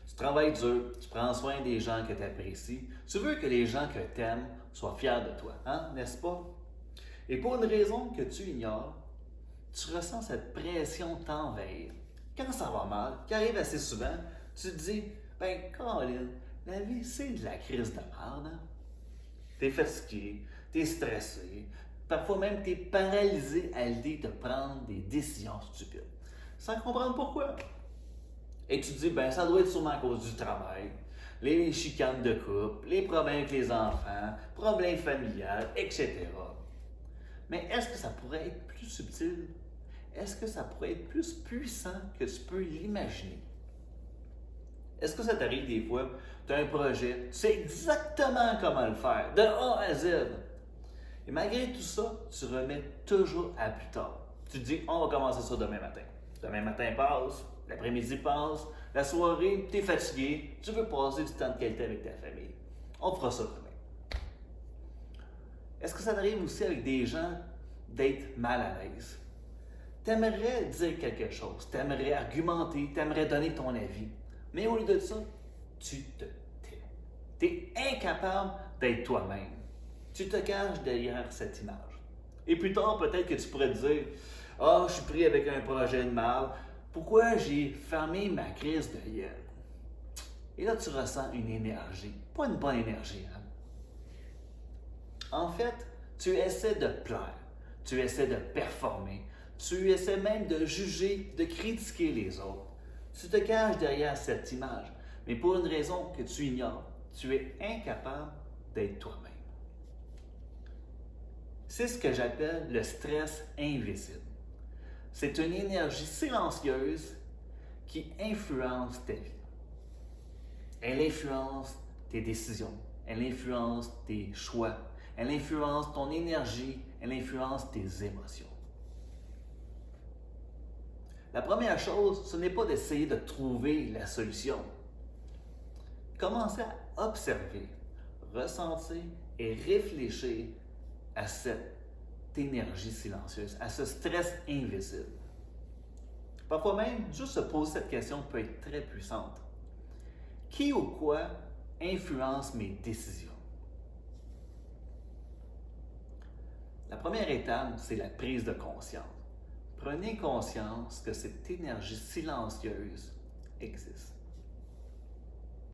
Tu travailles dur, tu prends soin des gens que tu apprécies, tu veux que les gens que tu aimes soient fiers de toi, hein, n'est-ce pas? Et pour une raison que tu ignores, tu ressens cette pression t'envahir. Quand ça va mal, qui arrive assez souvent, tu te dis, ben, Colin, la vie, c'est de la crise de merde. Hein? T'es fatigué, t'es stressé, parfois même t'es paralysé à l'idée de prendre des décisions stupides, sans comprendre pourquoi. Et tu te dis, ben, ça doit être sûrement à cause du travail, les chicanes de couple, les problèmes avec les enfants, problèmes familiales, etc. Mais est-ce que ça pourrait être plus subtil? Est-ce que ça pourrait être plus puissant que tu peux l'imaginer? Est-ce que ça t'arrive des fois, tu as un projet, tu sais exactement comment le faire, de A à Z. Et malgré tout ça, tu remets toujours à plus tard. Tu te dis, on va commencer ça demain matin. Demain matin passe, l'après-midi passe, la soirée, tu es fatigué, tu veux passer du temps de qualité avec ta famille. On fera ça demain. Est-ce que ça t'arrive aussi avec des gens d'être mal à l'aise? T'aimerais dire quelque chose, t'aimerais argumenter, t'aimerais donner ton avis. Mais au lieu de ça, tu te tais. Tu es incapable d'être toi-même. Tu te caches derrière cette image. Et plus tard, peut-être que tu pourrais te dire, ah, je suis pris avec un projet de mal. Pourquoi j'ai fermé ma crise de gueule? Et là, tu ressens une énergie. Pas une bonne énergie, hein? En fait, tu essaies de plaire. Tu essaies de performer. Tu essaies même de juger, de critiquer les autres. Tu te caches derrière cette image, mais pour une raison que tu ignores. Tu es incapable d'être toi-même. C'est ce que j'appelle le stress invisible. C'est une énergie silencieuse qui influence ta vie. Elle influence tes décisions, elle influence tes choix, elle influence ton énergie, elle influence tes émotions. La première chose, ce n'est pas d'essayer de trouver la solution. Commencez à observer, ressentir et réfléchir à cette énergie silencieuse, à ce stress invisible. Parfois même, juste se poser cette question peut être très puissante. Qui ou quoi influence mes décisions? La première étape, c'est la prise de conscience. Prenez conscience que cette énergie silencieuse existe.